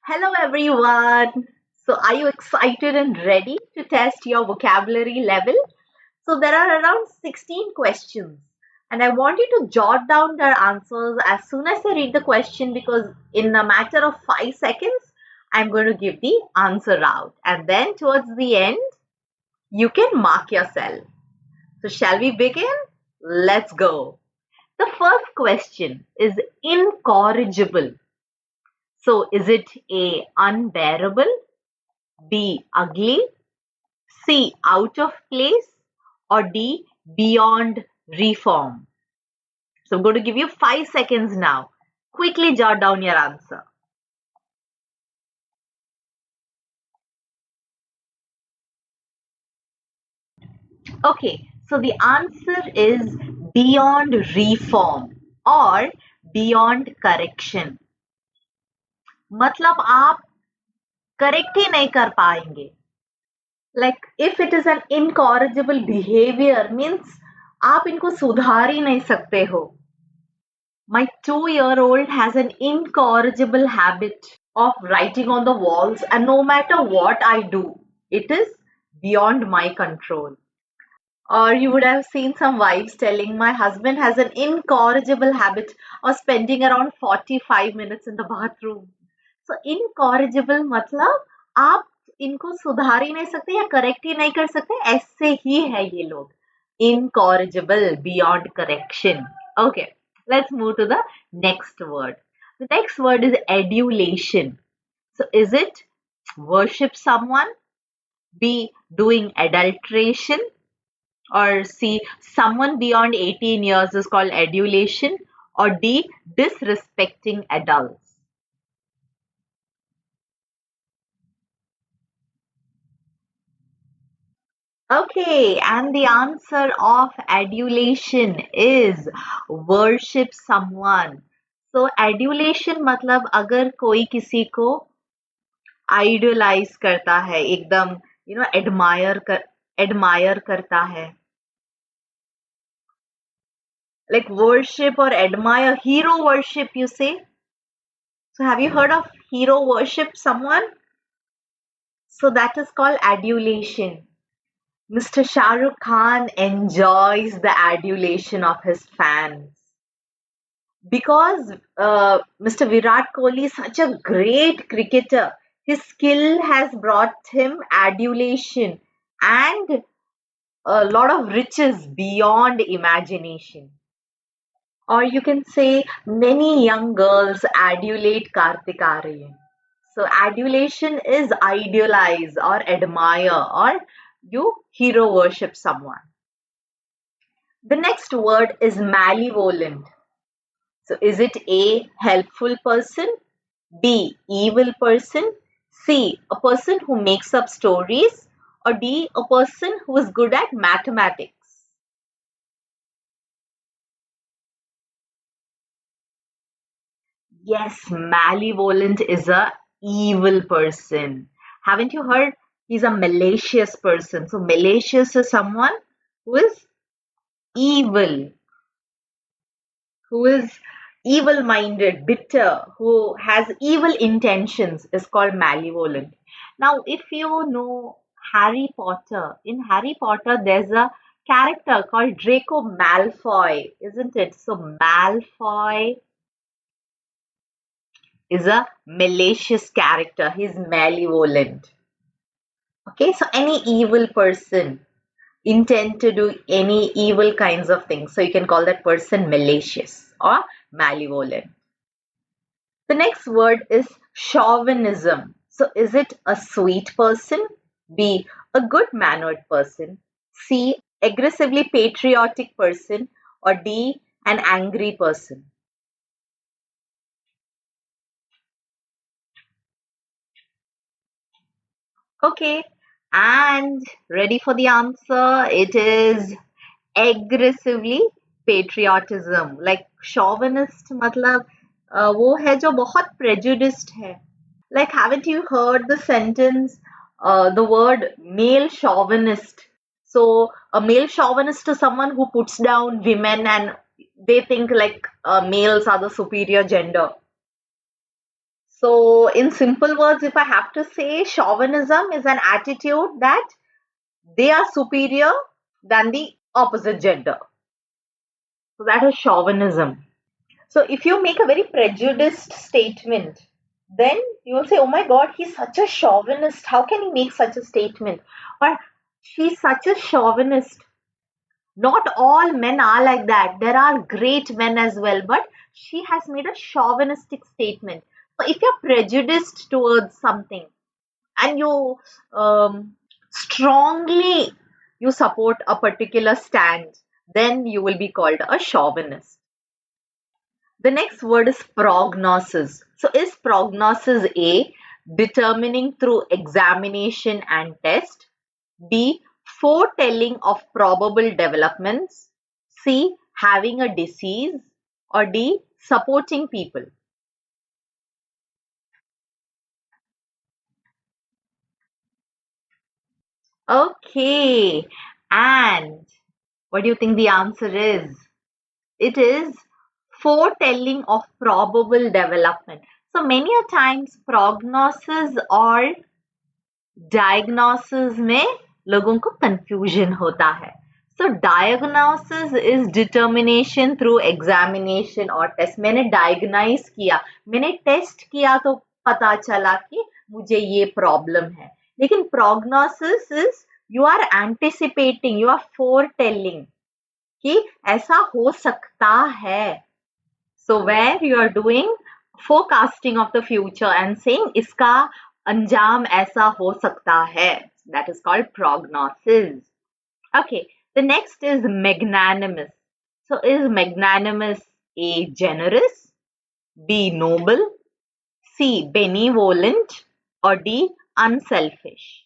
Hello everyone. So are you excited and ready to test your vocabulary level? So there are around 16 questions and I want you to jot down their answers as soon as I read the question because in a matter of 5 seconds I'm going to give the answer out and then towards the end you can mark yourself. So shall we begin? Let's go. The first question is incorrigible. So is it A unbearable? B. Ugly. C. Out of place. Or D. Beyond reform. So I'm going to give you 5 seconds now. Quickly jot down your answer. Okay, so the answer is beyond reform or beyond correction. मतलब आप correct ही नहीं कर पाएंगे. Like if it is an incorrigible behavior means आप इनको सुधार ही नहीं सकते हो. My 2-year-old has an incorrigible habit of writing on the walls, and no matter what I do, it is beyond my control. Or you would have seen some wives telling, my husband has an incorrigible habit of spending around 45 minutes in the bathroom. So incorrigible मतलब आप इनको सुधार ही नहीं सकते या correct ही नहीं कर सकते, ऐसे ही है ये लोग. Incorrigible, beyond correction. Okay, let's move to the next word. The next word is adulation. So is it worship someone? B. Doing adulteration? Or C. Someone beyond 18 years is called adulation? Or D. Disrespecting adults? Okay, and the answer of adulation is worship someone. So adulation मतलब अगर कोई किसी को idolize करता है, एकदम admire करता है. Like worship or admire, hero worship you say. So have you heard of hero worship someone? So that is called adulation. Mr. Shah Rukh Khan enjoys the adulation of his fans because Mr. Virat Kohli is such a great cricketer. His skill has brought him adulation and a lot of riches beyond imagination. Or you can say many young girls adulate Kartik Aaryan. So adulation is idealize or admire or you hero worship someone. The next word is malevolent. So is it A, helpful person, B, evil person, C, a person who makes up stories, or D, a person who is good at mathematics? Yes, malevolent is a evil person. Haven't you heard? He's a malicious person. So malicious is someone who is evil, who is evil minded, bitter, who has evil intentions is called malevolent. Now, if you know Harry Potter, in Harry Potter, there's a character called Draco Malfoy, isn't it? So, Malfoy is a malicious character, he's malevolent. Okay, so any evil person intend to do any evil kinds of things. So, you can call that person malicious or malevolent. The next word is chauvinism. So, is it a sweet person? B. A good mannered person? C. Aggressively patriotic person? Or D. An angry person? Okay, and ready for the answer? It is aggressively patriotism. Like chauvinist मतलब वो है जो बहुत prejudiced है. Like, haven't you heard the sentence, the word male chauvinist? So, a male chauvinist is someone who puts down women and they think like males are the superior gender. So, in simple words, if I have to say, chauvinism is an attitude that they are superior than the opposite gender. So, that is chauvinism. So, if you make a very prejudiced statement, then you will say, oh my god, he's such a chauvinist. How can he make such a statement? Or she's such a chauvinist. Not all men are like that. There are great men as well, but she has made a chauvinistic statement. So if you're prejudiced towards something and you strongly you support a particular stand, then you will be called a chauvinist. The next word is prognosis. So is prognosis A, determining through examination and test? B, foretelling of probable developments? C, having a disease? Or D, supporting people? Okay. And what do you think the answer is? It is foretelling of probable development. So many a times prognosis or diagnosis में लोगों को confusion होता है. So diagnosis is determination through examination or test. मैंने diagnose किया, मैंने test किया तो पता चला कि मुझे ये problem है. लेकिन prognosis is you are anticipating, you are foretelling कि ऐसा हो सकता है. So where you are doing forecasting of the future and saying इसका अंजाम ऐसा हो सकता है. That is called prognosis. Okay, the next is magnanimous. So is magnanimous A, generous, B, noble, C, benevolent, or D, unselfish?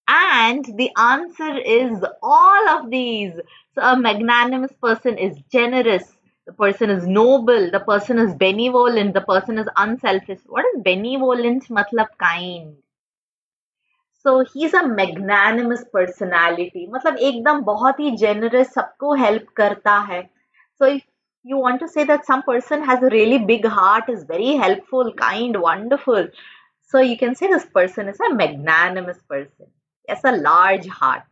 And the answer is all of these. So a magnanimous person is generous, the person is noble, the person is benevolent, the person is unselfish. What is benevolent? Matlab kind. So he's a magnanimous personality. मतलब एकदम बहुत ही generous, सबको help करता है. So if you want to say that some person has a really big heart, is very helpful, kind, wonderful. So you can say this person is a magnanimous person. Yes, a large heart.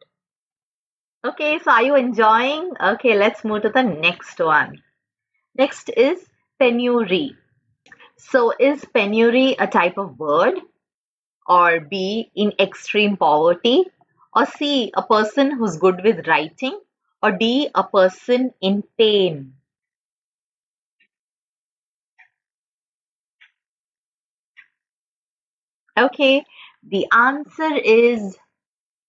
Okay, so are you enjoying? Okay, let's move to the next one. Next is penury. So is penury a type of bird? Or B, in extreme poverty? Or C, a person who's good with writing? Or D, a person in pain? Okay, the answer is,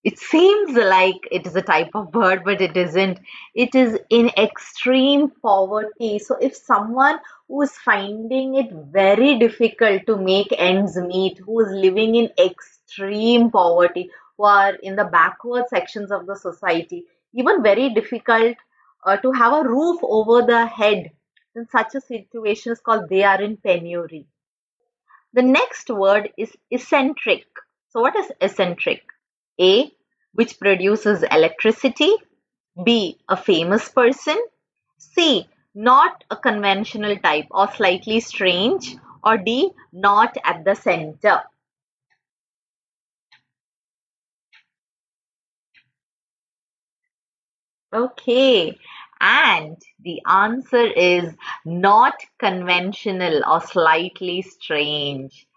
it seems like it is a type of bird, but it isn't. It is in extreme poverty. So, if someone who is finding it very difficult to make ends meet, who is living in extreme poverty, who are in the backward sections of the society, even very difficult to have a roof over the head, in such a situation is called they are in penury. The next word is eccentric. So, what is eccentric? A, which produces electricity. B, a famous person. C, not a conventional type or slightly strange. Or D, not at the center. Okay, and the answer is not conventional or slightly strange.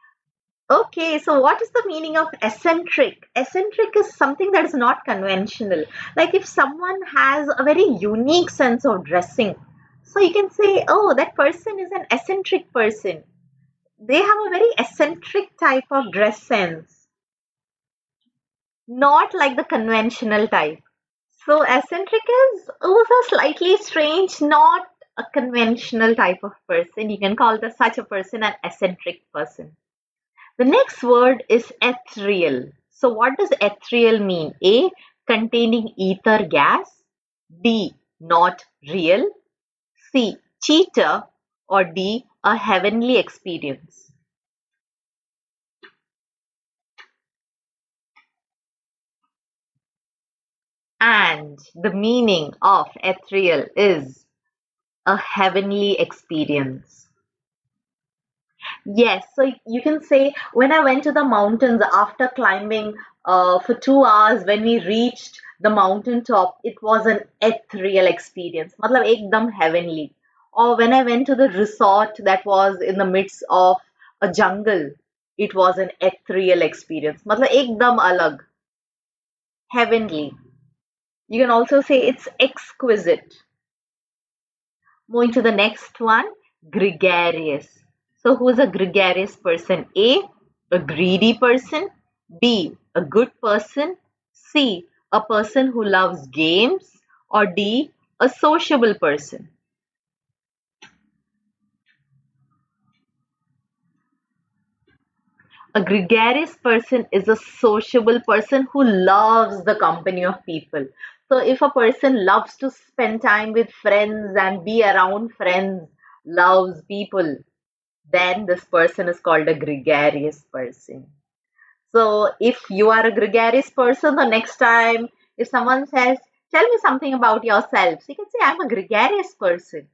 Okay, so what is the meaning of eccentric? Eccentric is something that is not conventional. Like if someone has a very unique sense of dressing, so you can say, oh, that person is an eccentric person. They have a very eccentric type of dress sense, not like the conventional type. So eccentric is also slightly strange, not a conventional type of person. You can call such a person an eccentric person. The next word is ethereal. So, what does ethereal mean? A, containing ether gas. B, not real. C, cheater. Or D, a heavenly experience. And the meaning of ethereal is a heavenly experience. Yes, so you can say when I went to the mountains after climbing for 2 hours, when we reached the mountain top, it was an ethereal experience. Matlab ekdam heavenly. Or when I went to the resort that was in the midst of a jungle, it was an ethereal experience. Matlab ekdam alag, heavenly. You can also say it's exquisite. Moving to the next one, gregarious. So, who's a gregarious person? A greedy person. B, a good person. C, a person who loves games. Or D, a sociable person. A gregarious person is a sociable person who loves the company of people. So, if a person loves to spend time with friends and be around friends, loves people, then this person is called a gregarious person. So if you are a gregarious person, the next time if someone says, tell me something about yourself, so you can say, I'm a gregarious person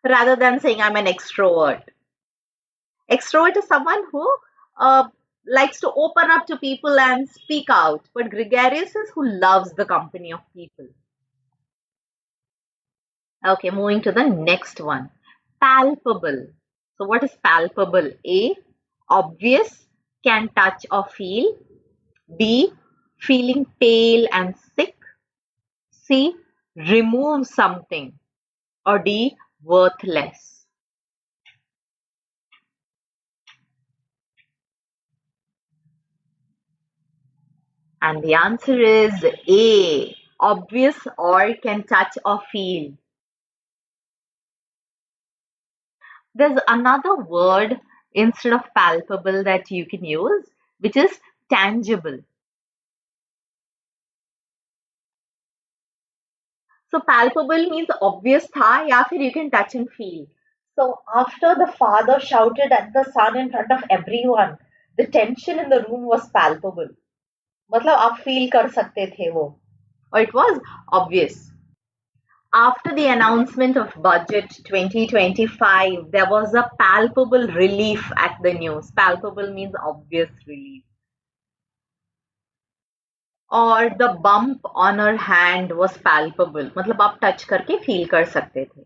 rather than saying I'm an extrovert. Extrovert is someone who uh, likes to open up to people and speak out, but gregarious is who loves the company of people. Okay, moving to the next one. Palpable. So, what is palpable? A, obvious, can touch or feel. B, feeling pale and sick. C, remove something. Or D, worthless. And the answer is A, obvious or can touch or feel. There's another word instead of palpable that you can use, which is tangible. So palpable means obvious tha या फिर you can touch and feel. So after the father shouted at the son in front of everyone, the tension in the room was palpable. मतलब आप feel कर सकते थे वो. Or it was obvious. After the announcement of budget 2025, there was a palpable relief at the news. Palpable means obvious relief. Or the bump on her hand was palpable. मतलब आप touch करके feel कर सकते थे.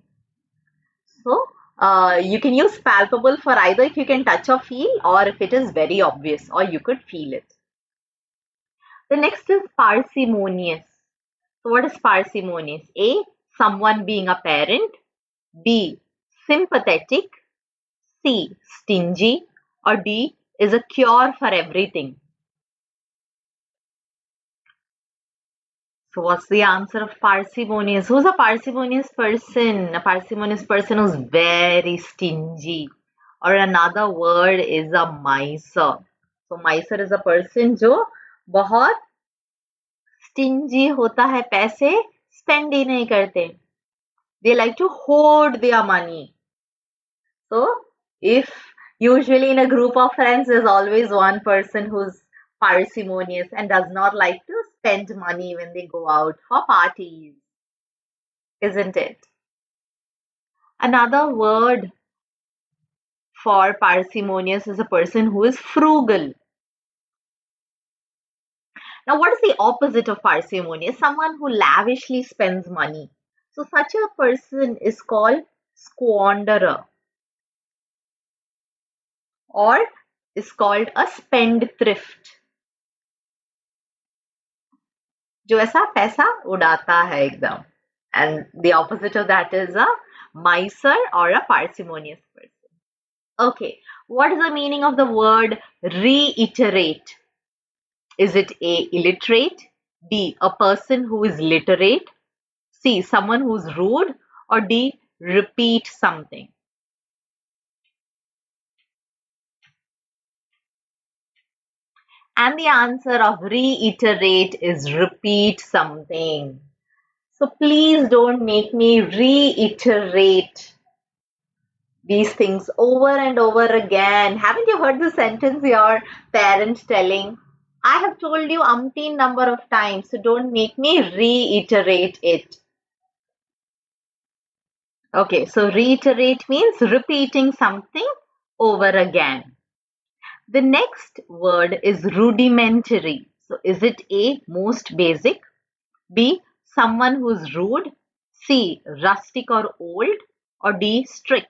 So you can use palpable for either if you can touch or feel, or if it is very obvious, or you could feel it. The next is parsimonious. So what is parsimonious? A, someone being a parent. B, sympathetic. C, stingy. Or D, is a cure for everything. So what's the answer of parsimonious? Who's a parsimonious person? A parsimonious person who's very stingy. Or another word is a miser. So miser is a person जो बहुत stingy होता है, पैसे spend ही नहीं करते. They like to hoard their money. So if usually in a group of friends there's always one person who's parsimonious and does not like to spend money when they go out for parties, isn't it? Another word for parsimonious is a person who is frugal. Now, what is the opposite of parsimonious? Someone who lavishly spends money. So, such a person is called squanderer or is called a spendthrift. जो ऐसा पैसा उड़ाता है एकदम. And the opposite of that is a miser or a parsimonious person. Okay, what is the meaning of the word reiterate? Is it A, illiterate, B, a person who is literate, C, someone who's rude, or D, repeat something? And the answer of reiterate is repeat something. So please don't make me reiterate these things over and over again. Haven't you heard the sentence your parent telling? I have told you umpteen number of times, so don't make me reiterate it. Okay, so reiterate means repeating something over again. The next word is rudimentary. So is it A, most basic, B, someone who's rude, C, rustic or old, or D, strict?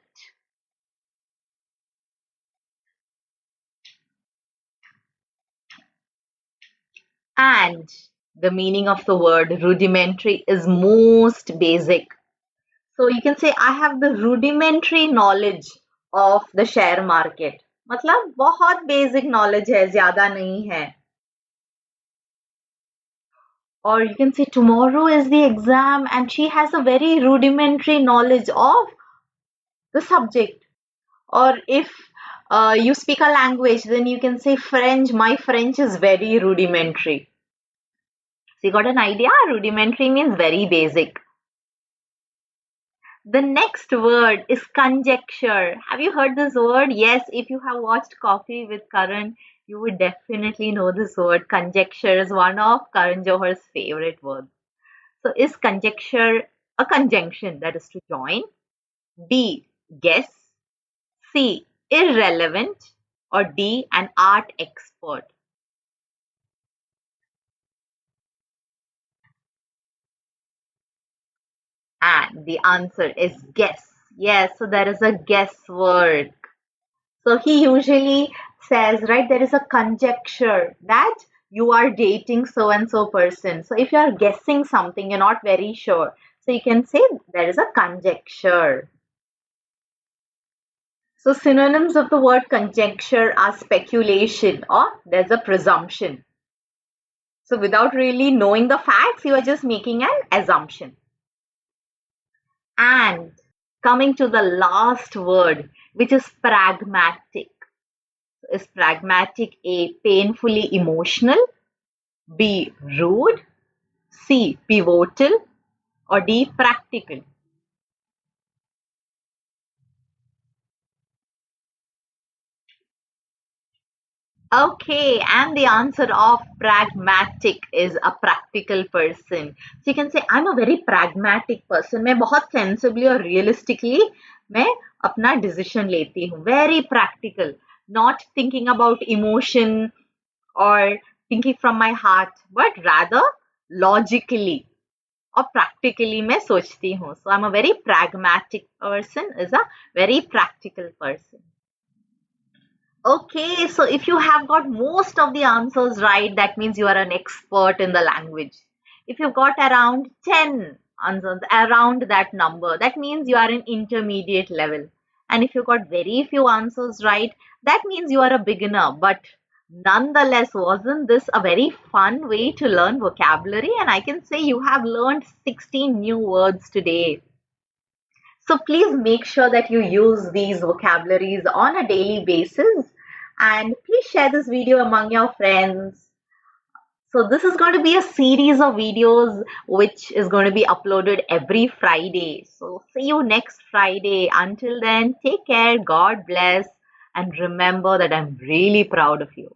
And the meaning of the word rudimentary is most basic. So you can say I have the rudimentary knowledge of the share market. मतलब बहुत basic knowledge है, ज़्यादा नहीं है. Or you can say tomorrow is the exam and she has a very rudimentary knowledge of the subject. Or if you speak a language, then you can say French. My French is very rudimentary. So you got an idea? Rudimentary means very basic. The next word is conjecture. Have you heard this word? Yes, if you have watched Coffee with Karan, you would definitely know this word. Conjecture is one of Karan Johar's favorite words. So is conjecture a conjunction, that is to join? B, guess. C, irrelevant. Or D, an art expert? And the answer is guess. Yes, so there is a guesswork. So he usually says, right, there is a conjecture that you are dating so and so person. So if you are guessing something, you're not very sure. So you can say there is a conjecture. So synonyms of the word conjecture are speculation or there's a presumption. So without really knowing the facts, you are just making an assumption. And coming to the last word, which is pragmatic. Is pragmatic A, painfully emotional, B, rude, C, pivotal, or D, practical? Okay, and the answer of pragmatic is a practical person. So you can say I'm a very pragmatic person. मैं बहुत sensibly और realistically मैं अपना decision लेती हूँ. Very practical, not thinking about emotion or thinking from my heart, but rather logically और practically मैं सोचती हूँ. So I'm a very pragmatic person is a very practical person. Okay, so if you have got most of the answers right, that means you are an expert in the language. If you've got around 10 answers, around that number, that means you are in intermediate level. And if you got very few answers right, that means you are a beginner. But nonetheless, wasn't this a very fun way to learn vocabulary? And I can say you have learned 16 new words today. So please make sure that you use these vocabularies on a daily basis and please share this video among your friends. So this is going to be a series of videos which is going to be uploaded every Friday. So see you next Friday. Until then, take care, God bless, and remember that I'm really proud of you.